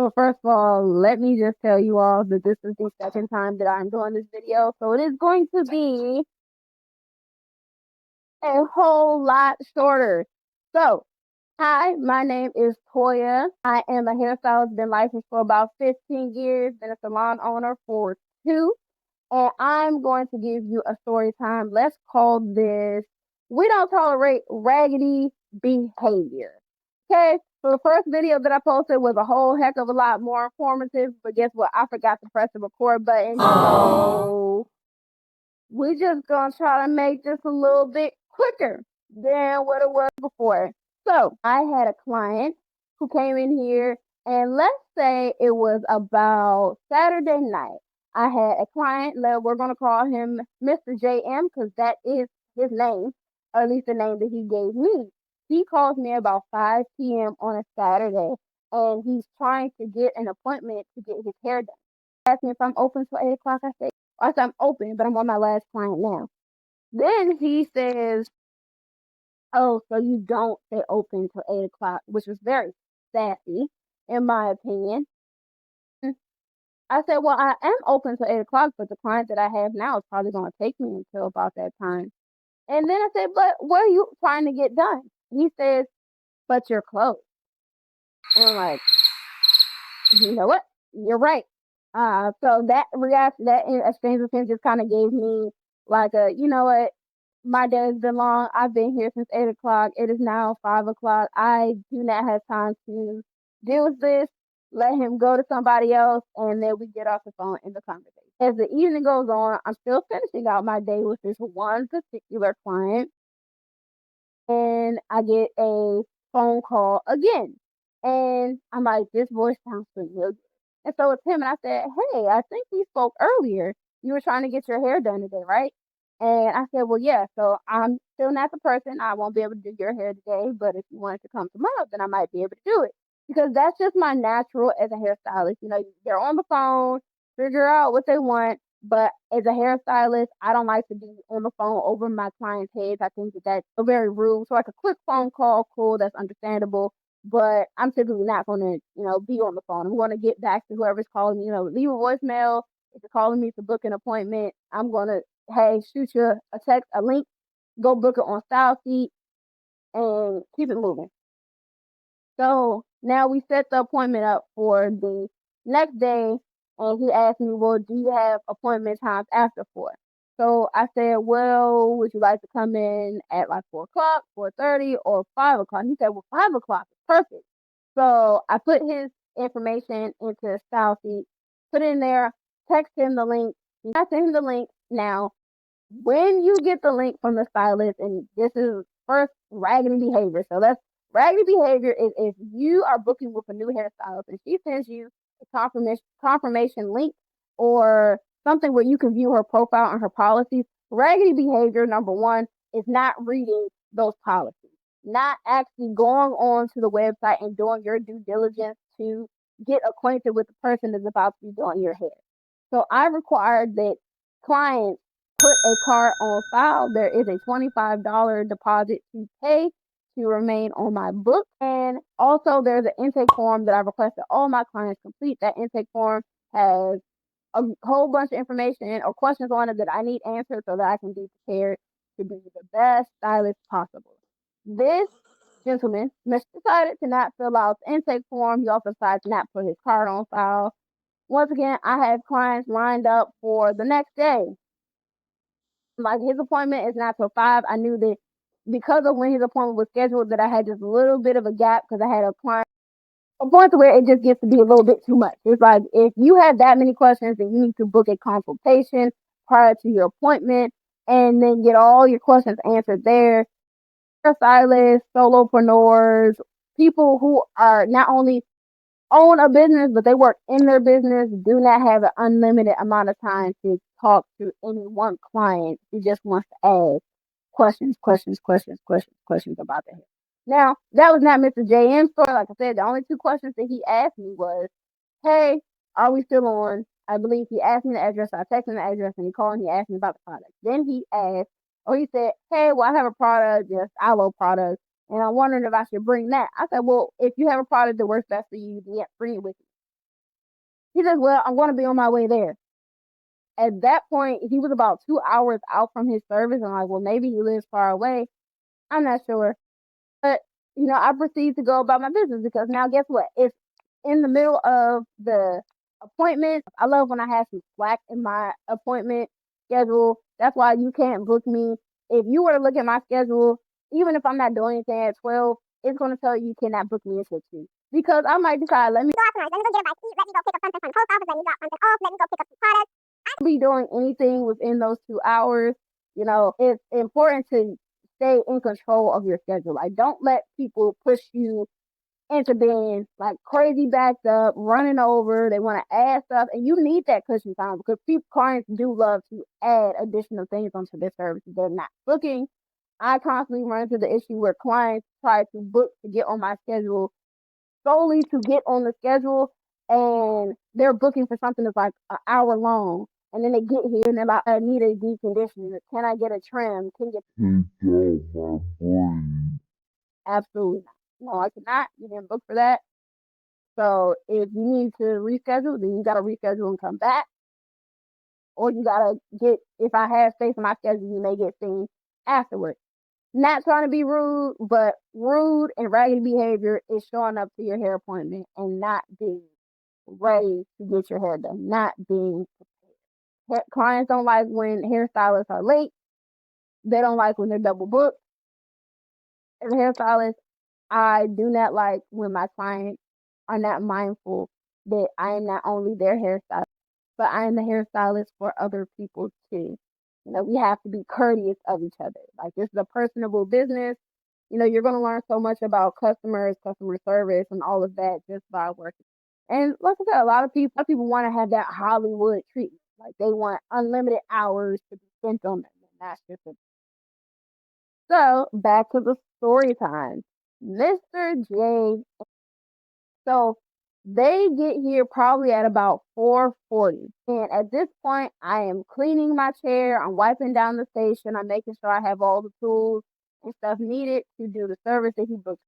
So first of all, let me just tell you all that this is the second time that I'm doing this video. So it is going to be a whole lot shorter. So, hi, my name is Toya. I am a hairstylist, been licensed for about 15 years, been a salon owner for 2. And I'm going to give you a story time. Let's call this We Don't Tolerate Raggedy Behavior. Okay, so the first video that I posted was a whole heck of a lot more informative, but guess what? I forgot to press the record button. So we just gonna try to make this a little bit quicker than what it was before. So I had a client who came in here, and let's say it was about Saturday night. I had a client that we're gonna call him Mr. JM because that is his name, or at least the name that he gave me. He calls me about 5 p.m. on a Saturday, and he's trying to get an appointment to get his hair done. He asked me if I'm open till 8 o'clock. I said, I'm open, but I'm on my last client now. Then he says, oh, so you don't stay open till 8 o'clock, which was very sassy, in my opinion. I said, well, I am open till 8 o'clock, but the client that I have now is probably going to take me until about that time. And then I said, but what are you trying to get done? He says, but you're closed. And I'm like, you know what? You're right. So that reaction, that exchange of opinions just kind of gave me like a, you know what? My day has been long. I've been here since 8 o'clock. It is now 5 o'clock. I do not have time to deal with this. Let him go to somebody else, and then we get off the phone in the conversation. As the evening goes on, I'm still finishing out my day with this one particular client, and I get a phone call again. And I'm like, this voice sounds familiar. And so it's him. And I said, hey, I think we spoke earlier. You were trying to get your hair done today, right? And I said, well, yeah. So I'm still not the person. I won't be able to do your hair today. But if you wanted to come tomorrow, then I might be able to do it. Because that's just my natural as a hairstylist. You know, they're on the phone, figure out what they want. But as a hairstylist, I don't like to be on the phone over my clients' heads. I think that that's very rude. So like a quick phone call, cool, that's understandable. But I'm typically not going to, be on the phone. I'm going to get back to whoever's calling me, leave a voicemail. If you're calling me to book an appointment, I'm going to, hey, shoot you a text, a link, go book it on StyleSeat and keep it moving. So now we set the appointment up for the next day, and he asked me, well, do you have appointment times after 4? So I said, well, would you like to come in at like 4 o'clock, 4:30, or 5 o'clock? He said, well, 5 o'clock is perfect. So I put his information into StyleSeat, put it in there, text him the link. I sent him the link. Now, when you get the link from the stylist, and this is first raggedy behavior. So that's raggedy behavior is if you are booking with a new hairstylist and she sends you a confirmation link or something where you can view her profile and her policies. Raggedy behavior number one is not reading those policies, not actually going on to the website and doing your due diligence to get acquainted with the person that's about to be doing your hair. So I required that clients put a card on file. There is a $25 deposit to pay to remain on my book. And also there's an intake form that I requested all my clients complete. That intake form has a whole bunch of information or questions on it that I need answered so that I can be prepared to be the best stylist possible. This gentleman decided to not fill out the intake form. He also decided to not put his card on file. Once again, I have clients lined up for the next day. Like his appointment is not till 5. I knew that because of when his appointment was scheduled that I had just a little bit of a gap because I had a client. A point to where it just gets to be a little bit too much. It's like if you have that many questions, then you need to book a consultation prior to your appointment and then get all your questions answered there. Stylists, solopreneurs, people who are not only own a business, but they work in their business, do not have an unlimited amount of time to talk to any one client who just wants to ask questions about the hair. Now, that was not Mr. JM's story. Like I said, the only 2 questions that he asked me was, hey, are we still on? I believe he asked me the address. I texted him the address, and he called and he asked me about the product. Then he asked, or he said, hey, well, I have a product, just aloe product, and I'm wondering if I should bring that. I said, well, if you have a product that works best for you, yeah, bring it with you. He says, well, I'm going to be on my way there. At that point, he was about 2 hours out from his service. I'm like, well, maybe he lives far away. I'm not sure. But, I proceed to go about my business because now guess what? It's in the middle of the appointment. I love when I have some slack in my appointment schedule. That's why you can't book me. If you were to look at my schedule, even if I'm not doing anything at 12, it's going to tell you cannot book me until 2. Because I might decide, let me go out tonight. Let me go get a bite to eat. Let me go pick up something from the post office. Let me drop something off. Let me go pick up some products. I could be doing anything within those 2 hours. It's important to stay in control of your schedule. Like, don't let people push you into being like crazy backed up, running over. They want to add stuff, and you need that cushion time because clients do love to add additional things onto their services they're not booking. I constantly run into the issue where clients try to book to get on my schedule solely to get on the schedule, and they're booking for something that's like an hour long. And then they get here and they're like, I need a deep conditioner. Can I get a trim? Can you take out my brain? Absolutely not. No, I cannot. You didn't book for that. So if you need to reschedule, then you got to reschedule and come back. Or you got to if I have space in my schedule, you may get seen afterwards. Not trying to be rude, but rude and raggedy behavior is showing up to your hair appointment and not being ready to get your hair done, not being prepared. Clients don't like when hairstylists are late. They don't like when they're double booked. As a hairstylist, I do not like when my clients are not mindful that I am not only their hairstylist, but I am the hairstylist for other people too. We have to be courteous of each other. Like, this is a personable business. You're going to learn so much about customers, customer service, and all of that just by working. And like I said, a lot of people want to have that Hollywood treatment. Like, they want unlimited hours to be spent on them. And that's just a so back to the story time. Mr. J. So they get here probably at about 4:40. And at this point, I am cleaning my chair. I'm wiping down the station. I'm making sure I have all the tools and stuff needed to do the service that he booked.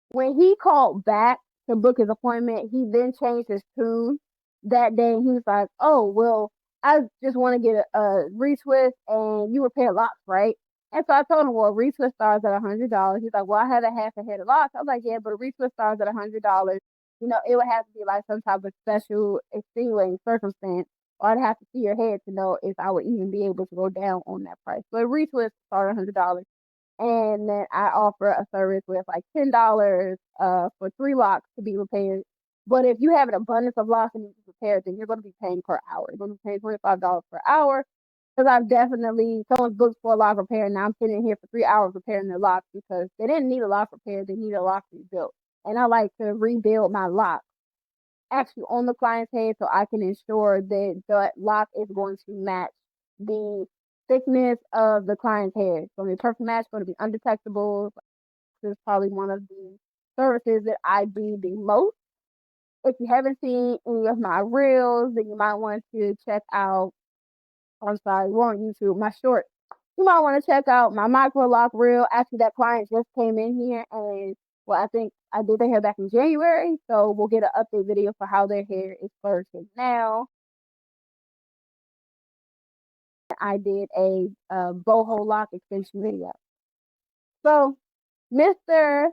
When he called back to book his appointment, he then changed his tune that day. He was like, "Oh, well, I just want to get a retwist and you repair locks, right?" And so I told him, "Well, retwist starts at $100." He's like, "Well, I have a half a head of locks." I was like, "Yeah, but a retwist starts at $100. It would have to be like some type of special extenuating circumstance, or I'd have to see your head to know if I would even be able to go down on that price." But a retwist starts at $100. And then I offer a service with like $10 for 3 locks to be repaired. But if you have an abundance of locks and need to repair, then you're going to be paying per hour. You're going to be paying $25 per hour. Because I've definitely, someone's booked for a lock repair, and now I'm sitting here for 3 hours repairing their locks because they didn't need a lock repair, they need a lock rebuilt. And I like to rebuild my lock actually on the client's head so I can ensure that the lock is going to match the thickness of the client's hair. It's going to be a perfect match, it's going to be undetectable. This is probably one of the services that I do the most. If you haven't seen any of my reels, then you might want to check out, I'm sorry, we're on YouTube, my short. You might want to check out my micro lock reel. Actually, that client just came in here, and well, I think I did their hair back in January, so we'll get an update video for how their hair is flourishing now. I did a boho lock extension video. So, Mr.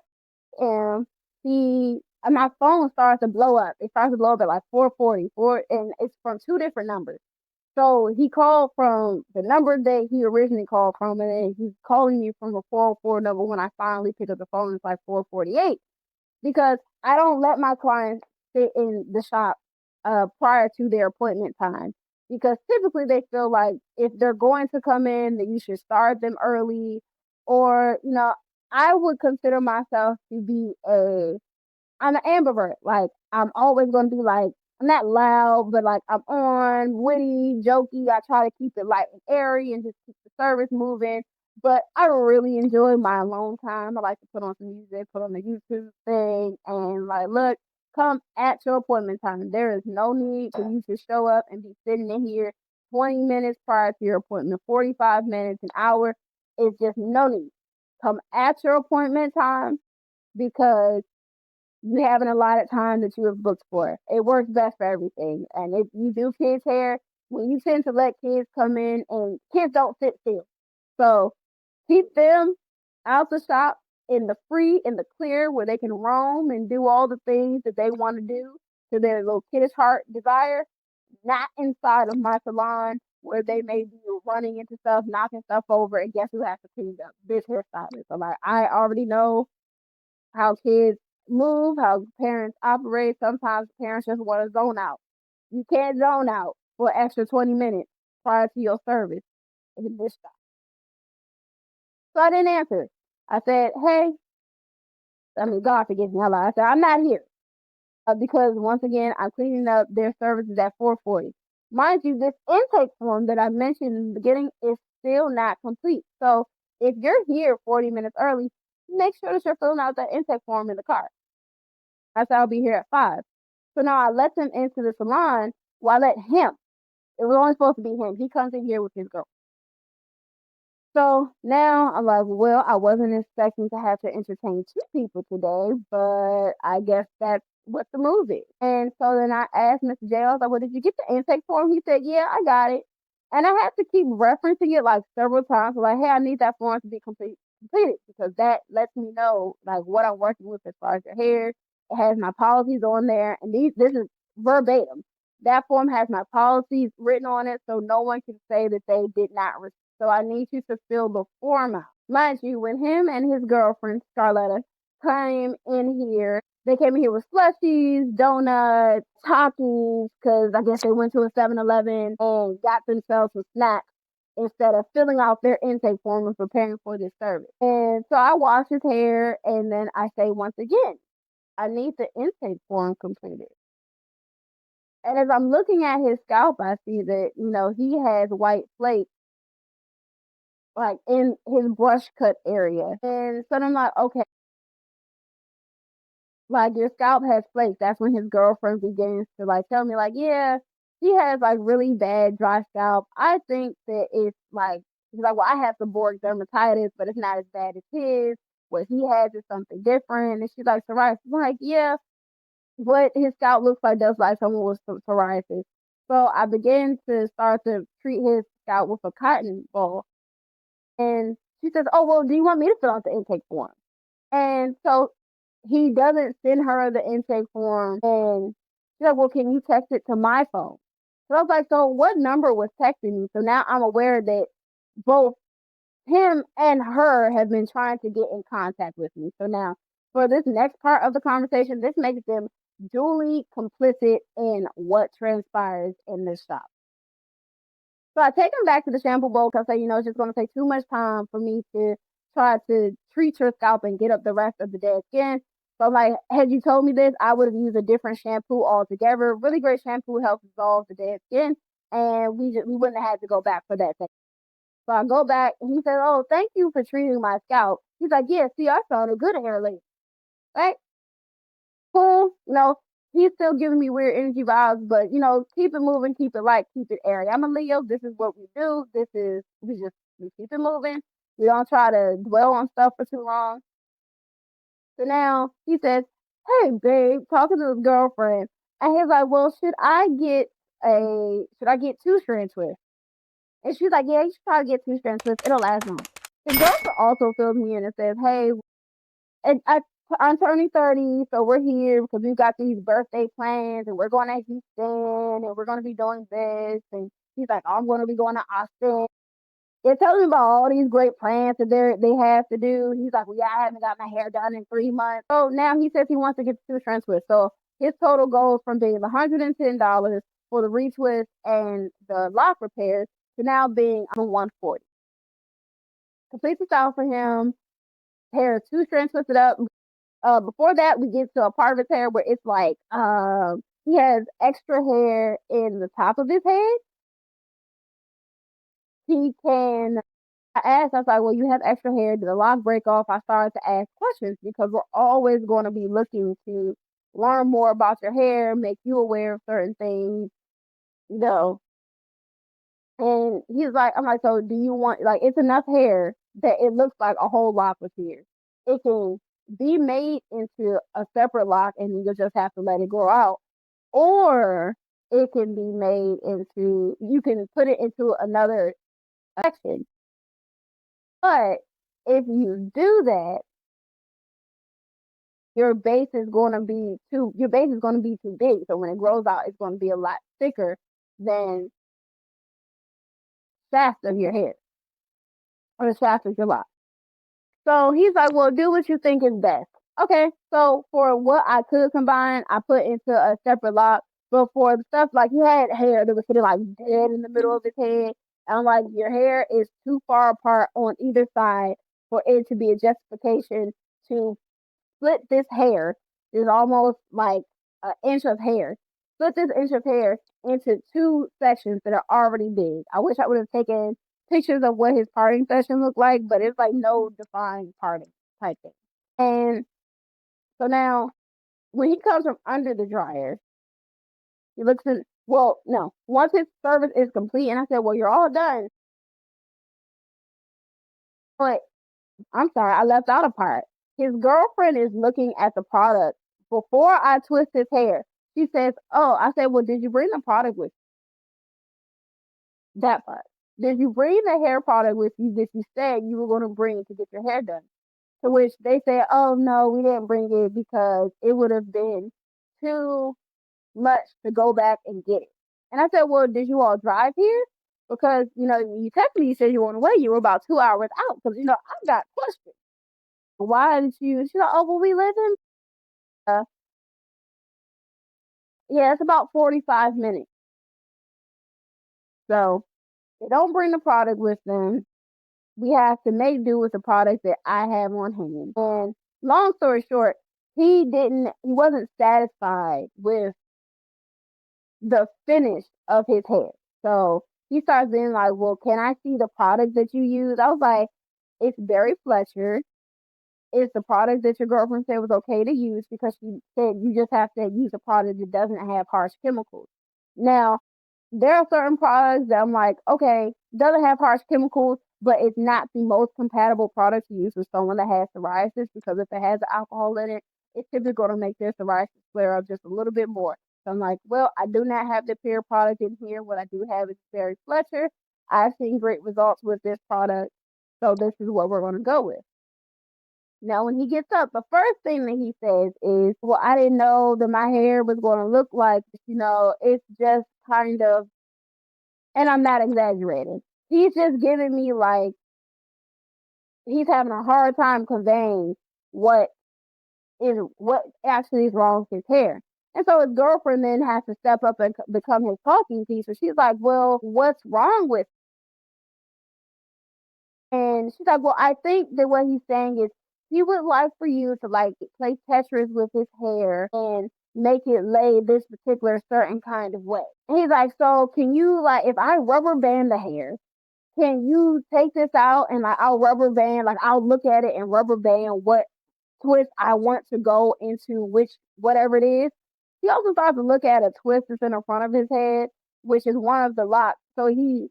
M, my phone starts to blow up. It starts to blow up at like 4:44, and it's from 2 different numbers. So he called from the number that he originally called from, and then he's calling me from a 404 number. When I finally pick up the phone, it's like 4:48 because I don't let my clients sit in the shop prior to their appointment time because typically they feel like if they're going to come in, that you should start them early, or I would consider myself to be I'm an ambivert. Like, I'm always gonna be like, I'm not loud, but like I'm on, witty, jokey. I try to keep it light and airy and just keep the service moving. But I really enjoy my alone time. I like to put on some music, put on the YouTube thing, and like, look, come at your appointment time. There is no need for you to show up and be sitting in here 20 minutes prior to your appointment, 45 minutes, an hour. It's just no need. Come at your appointment time because you have an allotted time that you have booked for. It works best for everything. And if you do kids' hair, when you tend to let kids come in and kids don't sit still. So keep them out the shop in the free, in the clear, where they can roam and do all the things that they want to do to their little kiddish heart desire, not inside of my salon where they may be running into stuff, knocking stuff over, and guess who has to clean up? This hairstylist. So like I already know how kids move, how parents operate. Sometimes parents just want to zone out. You can't zone out for an extra 20 minutes prior to your service in this shop. So I didn't answer. I said, hey, I mean, God forgive me. I said, I'm not here. Because once again, I'm cleaning up their services at 4:40. Mind you, this intake form that I mentioned in the beginning is still not complete. So if you're here 40 minutes early, make sure that you're filling out that intake form in the car. I said I'll be here at 5. So now I let them into the salon. Well, I let him. It was only supposed to be him. He comes in here with his girl. So now I'm like, well, I wasn't expecting to have to entertain two people today, but I guess that's what the move is. And so then I asked Mr. J, I was like, well, did you get the intake form? He said, yeah, I got it. And I had to keep referencing it like several times, like, hey, I need that form to be completed because that lets me know like what I'm working with as far as your hair. It has my policies on there, and this is verbatim. That form has my policies written on it, so no one can say that they did not. So I need you to fill the form out. Mind you, when him and his girlfriend, Scarletta, came in here, they came in here with slushies, donuts, Takis, because I guess they went to a 7-Eleven and got themselves some snacks instead of filling out their intake form and preparing for this service. And so I wash his hair, and then I say once again, I need the intake form completed. And as I'm looking at his scalp, I see that, he has white flakes like in his brush cut area. And so I'm like, okay, like your scalp has flakes. That's when his girlfriend begins to like tell me, like, yeah, he has like really bad dry scalp. I think that it's like he's like, well, I have seborrheic dermatitis, but it's not as bad as his. What he has is something different. And she's like, psoriasis. I'm like, yeah, what his scalp looks like does like someone with psoriasis. So I began to start to treat his scalp with a cotton ball. And she says, oh, well, do you want me to fill out the intake form? And so he doesn't send her the intake form. And she's like, well, can you text it to my phone? So I was like, so what number was texting me? So now I'm aware that both him and her have been trying to get in contact with me. So now for this next part of the conversation, this makes them duly complicit in what transpires in this shop. So I take him back to the shampoo bowl because I say, it's just going to take too much time for me to try to treat your scalp and get up the rest of the dead skin. So I'm like, had you told me this, I would have used a different shampoo altogether. Really great shampoo helps dissolve the dead skin, and we wouldn't have had to go back for that thing. So I go back, and he says, "Oh, thank you for treating my scalp." He's like, "Yeah, see, I found a good hair lady, right?" Cool, he's still giving me weird energy vibes, but keep it moving, keep it light, keep it airy. I'm a Leo. This is what we do. We keep it moving. We don't try to dwell on stuff for too long. So now he says, "Hey, babe," talking to his girlfriend, and he's like, "Well, should I get two strand twists?" And she's like, "Yeah, you should probably get two strand twists. It'll last long." His girlfriend also fills me in and says, "Hey, and I'm turning 30, so we're here because we've got these birthday plans, and we're going to Houston, and we're going to be doing this." And he's like, "Oh, I'm going to be going to Austin." They're telling me about all these great plans that they have to do. He's like, "Well, yeah, I haven't got my hair done in 3 months." So now he says he wants to get the two strand twist. So his total goes from being $110 for the retwist and the lock repairs to now being 140. Complete the style for him. Hair two strand twisted up. Before that, we get to a part of his hair where it's like he has extra hair in the top of his head. He can. I asked, I was like, well, you have extra hair. Did the lock break off? I started to ask questions because we're always going to be looking to learn more about your hair, make you aware of certain things, you know. And he's like, I'm like, so do you want, like, it's enough hair that it looks like a whole lock was here. It can, be made into a separate lock and you just have to let it grow out, or it can be made into, you can put it into another section. But if you do that, your base is going to be too big. So when it grows out, it's going to be a lot thicker than shaft of your hair or the shaft of your lock. So he's like, well, do what you think is best. Okay, so for what I could combine, I put into a separate lock. But for the stuff like, he had hair that was sitting like dead in the middle of his head, and I'm like, your hair is too far apart on either side for it to be a justification to split this hair. Is almost like an inch of hair. Split this inch of hair into two sections that are already big. I wish I would have taken pictures of what his parting session looked like, but it's like no defined parting type thing. And so now, when he comes from under the dryer, he looks in. Well, no. Once his service is complete, and I said, "Well, you're all done." But I'm sorry, I left out a part. His girlfriend is looking at the product before I twist his hair. She says, "Oh," I said, "Well, did you bring the product with you?" That part? Did you bring the hair product with you that you said you were going to bring to get your hair done? To which they said, "Oh no, we didn't bring it because it would have been too much to go back and get it." And I said, "Well, did you all drive here? Because, you texted me, you said you were on the way. You were about 2 hours out. Because, I've got questions. Why did you?" She's like, "Oh, well, we live in, uh, yeah, it's about 45 minutes." So they don't bring the product with them. We have to make do with the product that I have on hand. And long story short, he wasn't satisfied with the finish of his hair. So he starts being like, "Well, can I see the product that you use?" I was like, "It's Barry Fletcher. It's the product that your girlfriend said was okay to use because she said you just have to use a product that doesn't have harsh chemicals." Now, there are certain products that I'm like, okay, doesn't have harsh chemicals, but it's not the most compatible product to use with someone that has psoriasis, because if it has alcohol in it, it's typically going to make their psoriasis flare up just a little bit more. So I'm like, well, I do not have the peer product in here. What I do have is Barry Fletcher. I've seen great results with this product, so this is what we're going to go with. Now, when he gets up, the first thing that he says is, "Well, I didn't know that my hair was going to look like, it's just kind of," and I'm not exaggerating. He's just giving me like, he's having a hard time conveying what actually is wrong with his hair. And so his girlfriend then has to step up and become his talking piece. So she's like, "Well, what's wrong with?" And she's like, "Well, I think that what he's saying is he would like for you to like play Tetris with his hair and make it lay this particular certain kind of way." And he's like, "So can you, like, if I rubber band the hair, can you take this out and like I'll rubber band, like I'll look at it and rubber band what twist I want to go into which whatever it is." He also starts to look at a twist that's in the front of his head, which is one of the locks. So he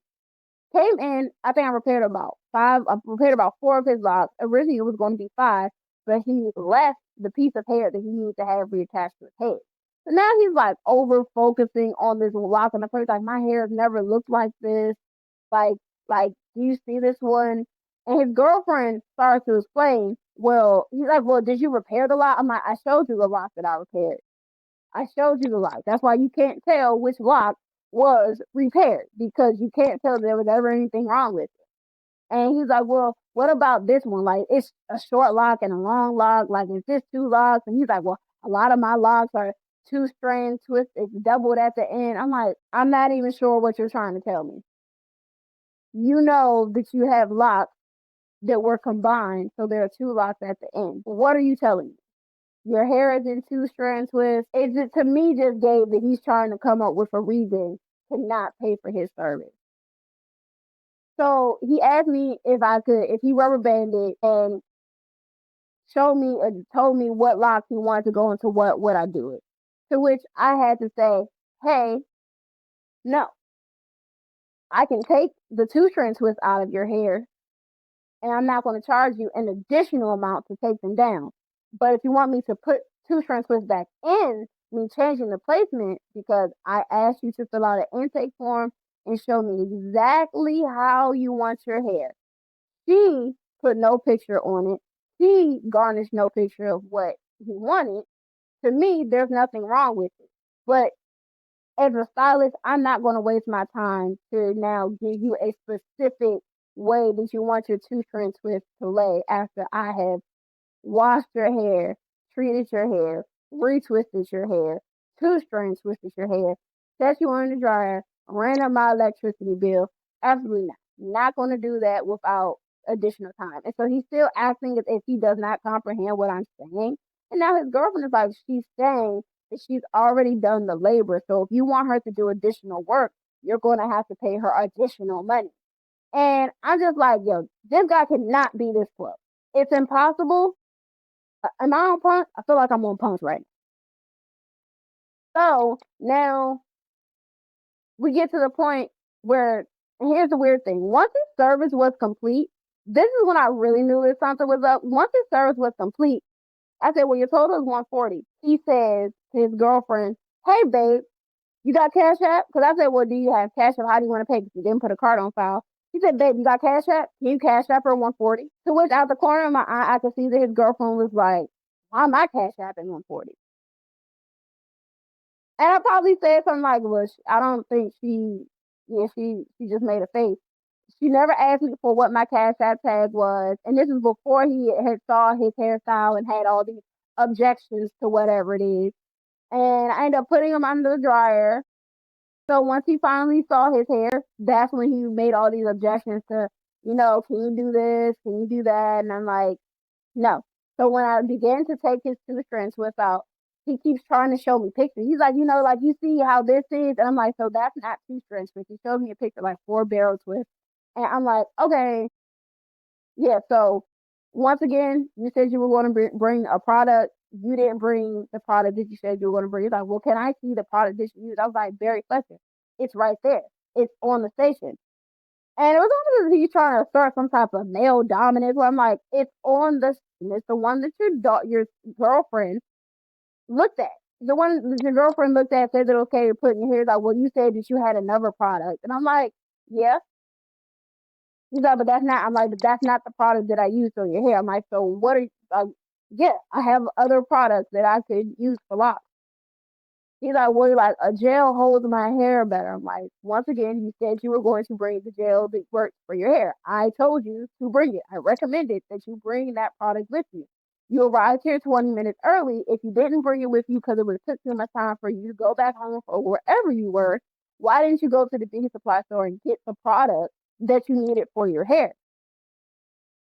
came in, I think I repaired about five, I repaired about four of his locks. Originally it was going to be five, but he left the piece of hair that he needed to have reattached to his head. So now he's like over focusing on this lock, and the first like, "My hair has never looked like this. Like, do you see this one?" And his girlfriend starts to explain. Well, he's like, "Well, did you repair the lock?" I'm like, "I showed you the lock that I repaired. I showed you the lock. That's why you can't tell which lock was repaired, because you can't tell there was ever anything wrong with it." And he's like, "Well, what about this one? Like, it's a short lock and a long lock. Like, is this two locks?" And he's like, "Well, a lot of my locks are two strand twist. It's doubled at the end." I'm like, "I'm not even sure what you're trying to tell me. You know that you have locks that were combined, so there are two locks at the end. What are you telling me? Your hair is in two strand twists." It just, to me, just gave that he's trying to come up with a reason to not pay for his service. So he asked me if he rubber banded and showed me or told me what locks he wanted to go into what, would I do it? To which I had to say, "Hey, no, I can take the two strand twist out of your hair, and I'm not going to charge you an additional amount to take them down. But if you want me to put two strand twists back in, me changing the placement because I asked you to fill out an intake form and show me exactly how you want your hair. She put no picture on it. She garnished no picture of what he wanted. To me, there's nothing wrong with it. But as a stylist, I'm not going to waste my time to now give you a specific way that you want your two strand twist to lay after I have washed your hair, treated your hair, retwisted your hair, two strands twisted your hair, set you in the dryer, ran up my electricity bill. Absolutely not. Not going to do that without additional time. And so he's still acting as if he does not comprehend what I'm saying. And now his girlfriend is like, she's saying that she's already done the labor. So if you want her to do additional work, you're going to have to pay her additional money. And I'm just like, yo, this guy cannot be this close. It's impossible. Am I on punch? I feel like I'm on punch right now. So now we get to the point where, and here's the weird thing. Once his service was complete, this is when I really knew that something was up. Once his service was complete, I said, well, your total is 140. He says to his girlfriend, hey, babe, you got Cash App? Because I said, well, do you have Cash App? How do you want to pay? Because you didn't put a card on file. He said, babe, you got Cash App? Can you Cash App her 140? To which out the corner of my eye, I could see that his girlfriend was like, why my Cash App at 140? And I probably said something like, well, I don't think she just made a face. She never asked me for what my Cash App tag was. And this is before he had saw his hairstyle and had all these objections to whatever it is. And I ended up putting him under the dryer. So once he finally saw his hair, that's when he made all these objections to, can you do this? Can you do that? And I'm like, no. So when I began to take his two strands without, he keeps trying to show me pictures. He's like, like you see how this is, and I'm like, so that's not two strands twist. He showed me a picture like 4 barrel twists, and I'm like, okay, yeah. So once again, you said you were going to bring a product. You didn't bring the product that you said you were going to bring. He's like, well, can I see the product that you used? I was like, Barry Fletcher, it's right there. It's on the station. And it was almost as he's trying to start some type of male dominance where I'm like, it's on the, it's the one that your girlfriend looked at. The one that your girlfriend looked at said that okay to put in your hair. Like, well, you said that you had another product. And I'm like, yeah. He's like, but that's not, I'm like, but that's not the product that I used on your hair. I'm like, so what are you, yeah, I have other products that I could use for locks. He's like, well, like a gel holds my hair better. I'm like, once again, you said you were going to bring the gel that works for your hair. I told you to bring it. I recommended that you bring that product with you. You arrived here 20 minutes early. If you didn't bring it with you because it would have took too much time for you to go back home or wherever you were, why didn't you go to the beauty supply store and get the product that you needed for your hair?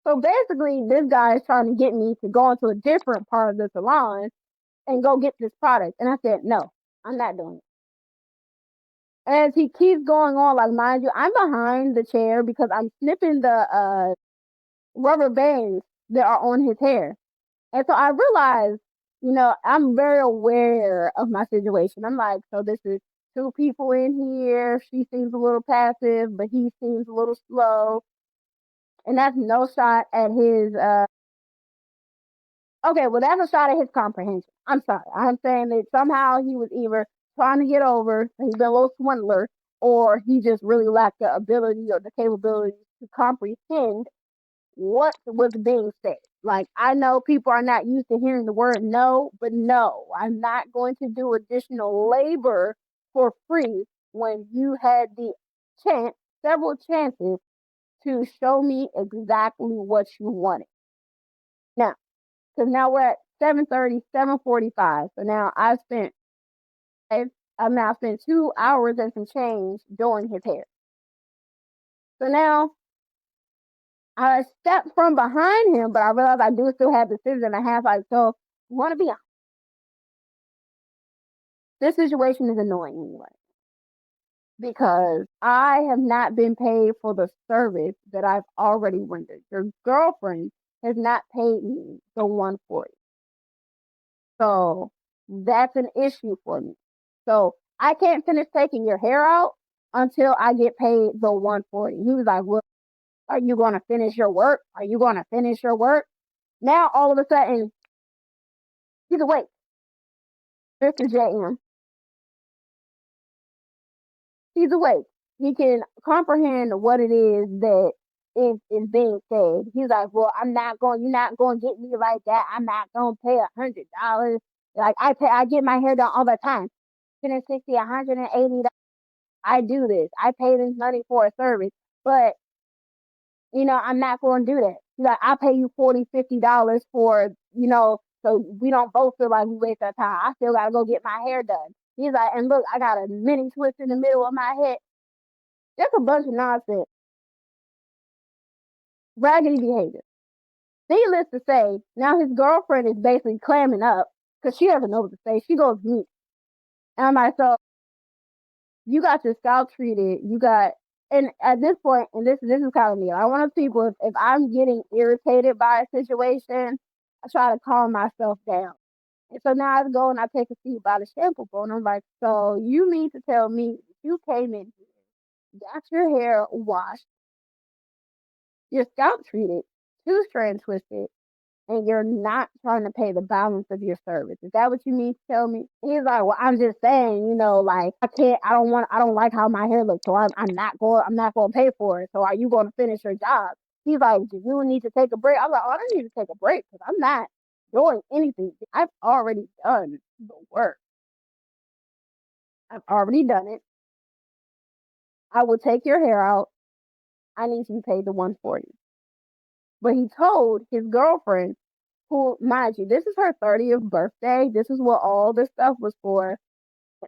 So basically, this guy is trying to get me to go into a different part of the salon and go get this product. And I said, no, I'm not doing it. As he keeps going on, like mind you, I'm behind the chair because I'm snipping the rubber bands that are on his hair. And so I realized, I'm very aware of my situation. I'm like, so this is two people in here. She seems a little passive, but he seems a little slow. And that's no shot at his okay, well that's a shot at his comprehension. I'm sorry. I'm saying that somehow he was either trying to get over, he's been a little swindler, or he just really lacked the ability or the capability to comprehend what was being said. Like I know people are not used to hearing the word no, but no, I'm not going to do additional labor for free when you had the chance, several chances to show me exactly what you wanted. Now, because now we're at 7:30, 7:45. So now I've now spent 2 hours and some change doing his hair. So now I stepped from behind him, but I realized I do still have the scissors in my hand. Like, so I want to be honest. This situation is annoying anyway. Because I have not been paid for the service that I've already rendered. Your girlfriend has not paid me the 140. So that's an issue for me. So I can't finish taking your hair out until I get paid the 140. He was like, well, are you going to finish your work? Are you going to finish your work? Now all of a sudden He's awake. Mr. JM. He's awake. He can comprehend what it is that is being said. He's like, well, you're not going to get me like that. I'm not going to pay $100. Like I get my hair done all the time. 160, $180. I do this. I pay this money for a service, but I'm not going to do that. Like, I'll pay you $40, $50 for, so we don't both feel like we waste our time. I still got to go get my hair done. He's like, and look, I got a mini twist in the middle of my head. That's a bunch of nonsense. Raggedy behavior. Needless to say, now his girlfriend is basically clamming up because she doesn't know what to say. She goes mute. And I'm like, so you got your scalp treated. And at this point, and this is kind of me. I want to people, if I'm getting irritated by a situation, I try to calm myself down. And so now I go and I take a seat by the shampoo bowl, and I'm like, so you mean to tell me you came in here, got your hair washed, your scalp treated, two strand twisted, and you're not trying to pay the balance of your service. Is that what you mean to tell me? He's like, well, I'm just saying, like I don't like how my hair looks, so I'm not going to pay for it. So are you going to finish your job? He's like, do you need to take a break? I'm like, oh, I don't need to take a break because I'm not doing anything. I've already done the work. I've already done it. I will take your hair out. I need to be paid the 140. But he told his girlfriend, who, mind you, this is her 30th birthday. This is what all this stuff was for.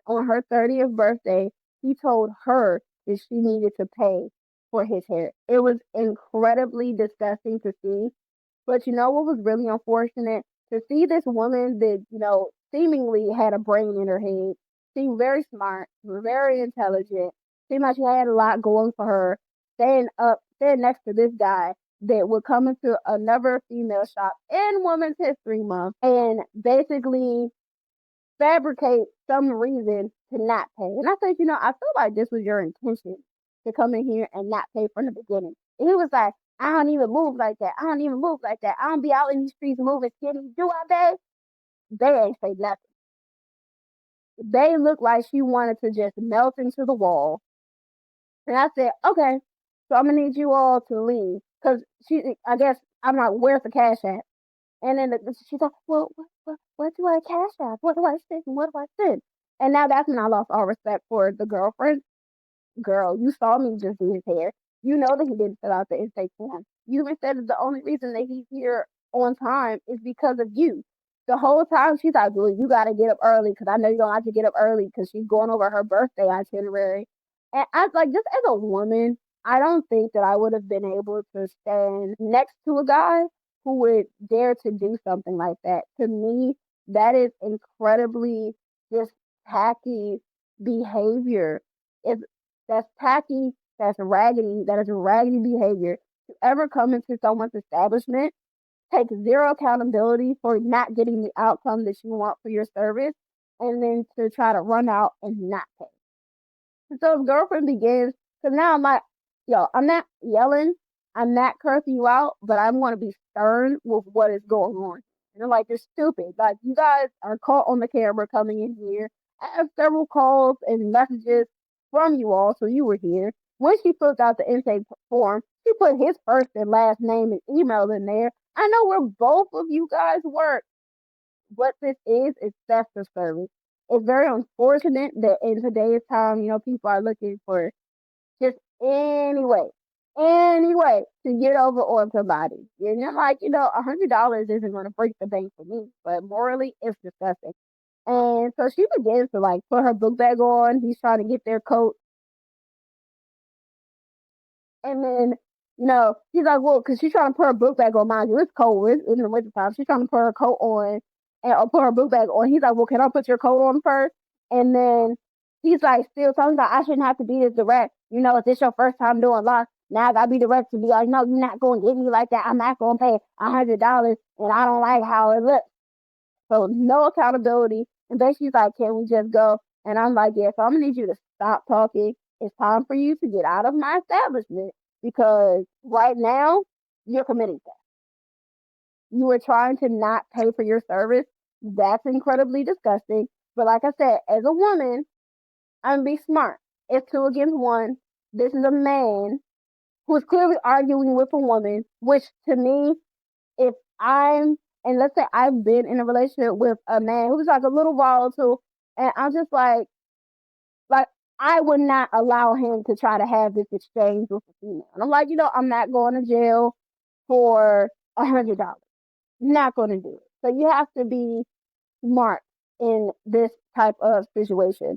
On her 30th birthday, he told her that she needed to pay for his hair. It was incredibly disgusting to see. But you know what was really unfortunate? To see this woman that, seemingly had a brain in her head, seemed very smart, very intelligent, seemed like she had a lot going for her, staying next to this guy that would come into another female shop in Women's History Month and basically fabricate some reason to not pay. And I said, I feel like this was your intention to come in here and not pay from the beginning. And he was like, I don't even move like that. I don't even move like that. I don't be out in these streets moving skinny. Do I, babe? They ain't say nothing. They looked like she wanted to just melt into the wall. And I said, okay, so I'm gonna need you all to leave. Cause I guess, I'm like, where's the cash at? And then she's like, well, what do I cash out? What do I send? What do I send? And now that's when I lost all respect for the girlfriend. Girl, you saw me just do his hair. You know that he didn't fill out the intake form. You even said that the only reason that he's here on time is because of you. The whole time she's like, well, you got to get up early because I know you don't like to get up early because she's going over her birthday itinerary. And I like, just as a woman, I don't think that I would have been able to stand next to a guy who would dare to do something like that. To me, that is incredibly just tacky behavior. It's That's tacky, that's raggedy, that is raggedy behavior. To ever come into someone's establishment, take zero accountability for not getting the outcome that you want for your service, and then to try to run out and not pay. So his girlfriend begins, because now I'm like, yo, I'm not yelling, I'm not cursing you out, but I'm going to be stern with what is going on. And they're like, you're stupid. Like, you guys are caught on the camera coming in here. I have several calls and messages from you all, so you were here. When she filled out the intake form, she put his first and last name and email in there. I know where both of you guys work. What this is theft of service. It's very unfortunate that in today's time, people are looking for just any way to get over on somebody. And you're like, $100 isn't going to break the bank for me, but morally, it's disgusting. And so she begins to like put her book bag on. He's trying to get their coat. And then, she's like, well, because she's trying to put her book bag on. Mind you, it's cold. It's in the wintertime. She's trying to put her coat on and put her book bag on. He's like, well, can I put your coat on first? And then he's like, still telling her, I shouldn't have to be this direct. If this your first time doing loss, now I gotta be direct to be like, no, you're not going to get me like that. I'm not going to pay $100 and I don't like how it looks. So no accountability. And then she's like, can we just go? And I'm like, yeah, so I'm gonna need you to stop talking. It's time for you to get out of my establishment because right now you're committing theft. You were trying to not pay for your service That's incredibly disgusting. But like I said, as a woman, I'm gonna be smart. It's two against one. This is a man who is clearly arguing with a woman, which to me, if I'm and let's say I've been in a relationship with a man who's like a little volatile, and I'm just like I would not allow him to try to have this exchange with a female. And I'm like, I'm not going to jail for $100. Not going to do it. So you have to be smart in this type of situation.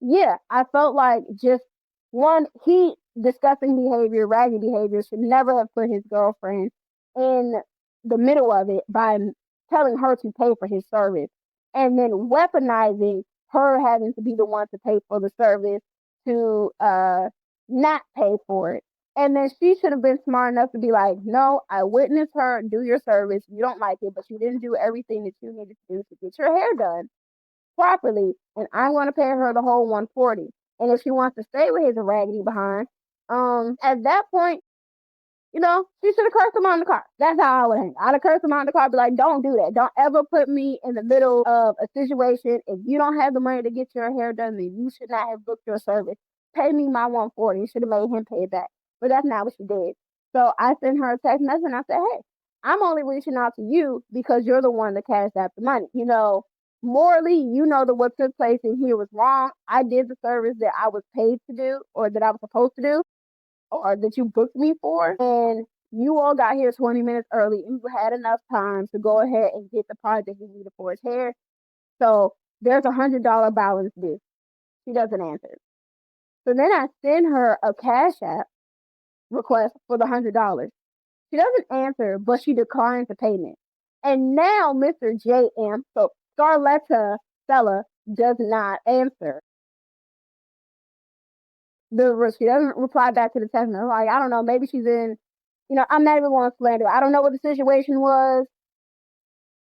Yeah, I felt like just one, he disgusting behavior, raggedy behavior should never have put his girlfriend in the middle of it by telling her to pay for his service and then weaponizing her having to be the one to pay for the service to not pay for it. And then she should have been smart enough to be like, no, I witnessed her do your service. You don't like it, but you didn't do everything that you needed to do to get your hair done properly, and I'm going to pay her the whole 140. And if she wants to stay with his raggedy behind, at that point, she should have cursed him on the car. That's how I would hang. I'd have cursed him on the car, be like, don't do that. Don't ever put me in the middle of a situation. If you don't have the money to get your hair done, then you should not have booked your service. Pay me my 140. You should have made him pay it back. But that's not what she did. So I sent her a text message and I said, hey, I'm only reaching out to you because you're the one that cashed out the money. Morally, that what took place in here was wrong. I did the service that I was paid to do or that I was supposed to do or that you booked me for. And you all got here 20 minutes early and you had enough time to go ahead and get the project you needed for his hair. So there's $100 balance due. She doesn't answer. So then I send her a Cash App request for the $100. She doesn't answer, but she declines the payment. And now Mr. JM, so Scarletta Stella, does not answer. She doesn't reply back to the text. I'm like, I don't know, maybe she's in, I'm not even going to slander. I don't know what the situation was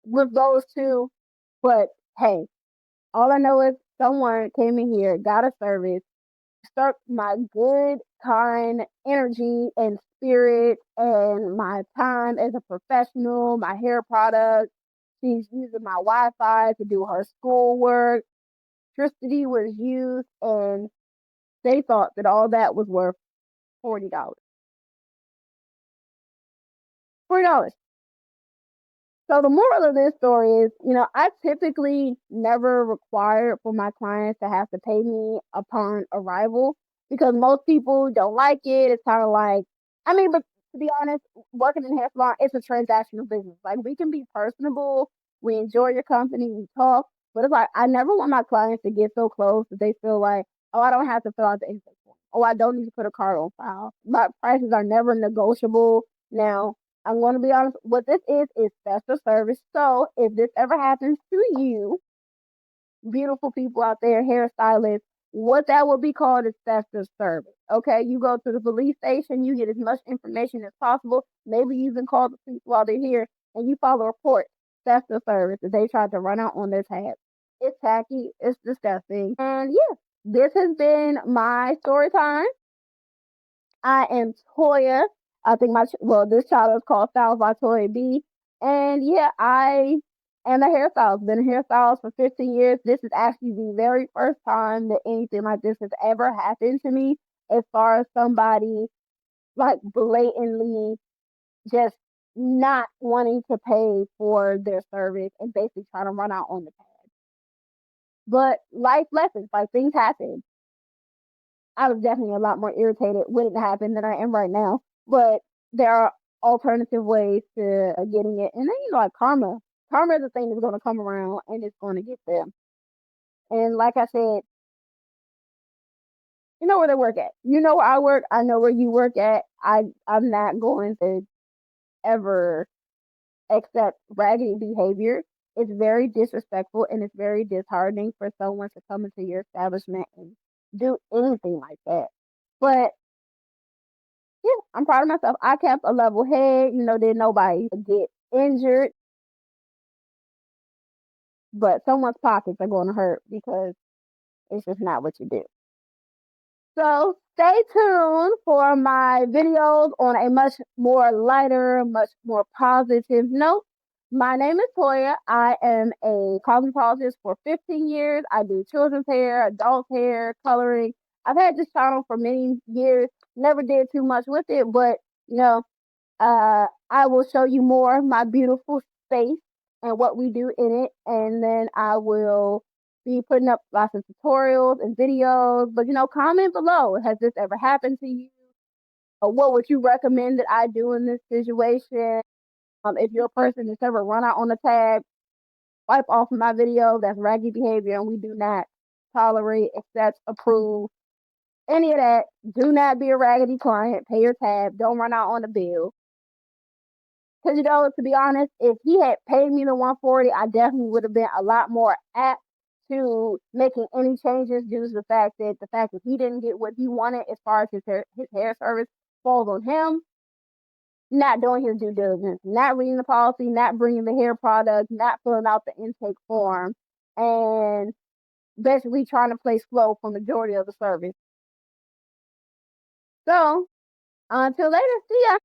with those two, but hey, all I know is someone came in here, got a service, start my good, kind energy and spirit and my time as a professional, my hair products. She's using my Wi-Fi to do her schoolwork. Electricity was used, and they thought that all that was worth $40. $40. So the moral of this story is, I typically never require for my clients to have to pay me upon arrival because most people don't like it. It's kind of like, but to be honest, working in hair salon, it's a transactional business. Like we can be personable, we enjoy your company, we talk, but it's like I never want my clients to get so close that they feel like, oh, I don't have to fill out the intake form. Oh, I don't need to put a card on file. My prices are never negotiable. Now, I'm going to be honest. What this is special service. So if this ever happens to you, beautiful people out there, hairstylists, what that will be called is festive service. Okay, you go to the police station, you get as much information as possible. Maybe you even call the police while they're here, and you file a report. Festive service that they tried to run out on their tab. It's tacky. It's disgusting. And yeah, this has been my story time. I am Toya. I think this child is called Styles by Toya B. And yeah, I am a hairstylist. Been a hairstylist for 15 years. This is actually the very first time that anything like this has ever happened to me. As far as somebody like blatantly just not wanting to pay for their service and basically trying to run out on the pad. But life lessons, like things happen. I was definitely a lot more irritated when it happened than I am right now. But there are alternative ways to getting it. And then, like karma. Karma is a thing that's going to come around and it's going to get them. And like I said, you know where they work at. You know where I work. I know where you work at. I'm not going to ever accept raggedy behavior. It's very disrespectful and it's very disheartening for someone to come into your establishment and do anything like that. But yeah, I'm proud of myself. I kept a level head, didn't nobody get injured, but someone's pockets are going to hurt because it's just not what you do. So stay tuned for my videos on a much more lighter, much more positive note. My name is Toya. I am a cosmetologist for 15 years. I do children's hair, adult hair, coloring. I've had this channel for many years. Never did too much with it, but you know, I will show you more of my beautiful space and what we do in it, and then I will be putting up lots of tutorials and videos. But comment below. Has this ever happened to you? Or what would you recommend that I do in this situation? If you're a person that's ever run out on the tab, wipe off my video. That's raggy behavior, and we do not tolerate, accept, approve any of that. Do not be a raggedy client. Pay your tab. Don't run out on the bill. Because to be honest, if he had paid me the 140, I definitely would have been a lot more apt to making any changes due to the fact that he didn't get what he wanted as far as his hair service falls on him. Not doing his due diligence, not reading the policy, not bringing the hair product, not filling out the intake form, and basically trying to place flow for majority of the service. So until later, see ya.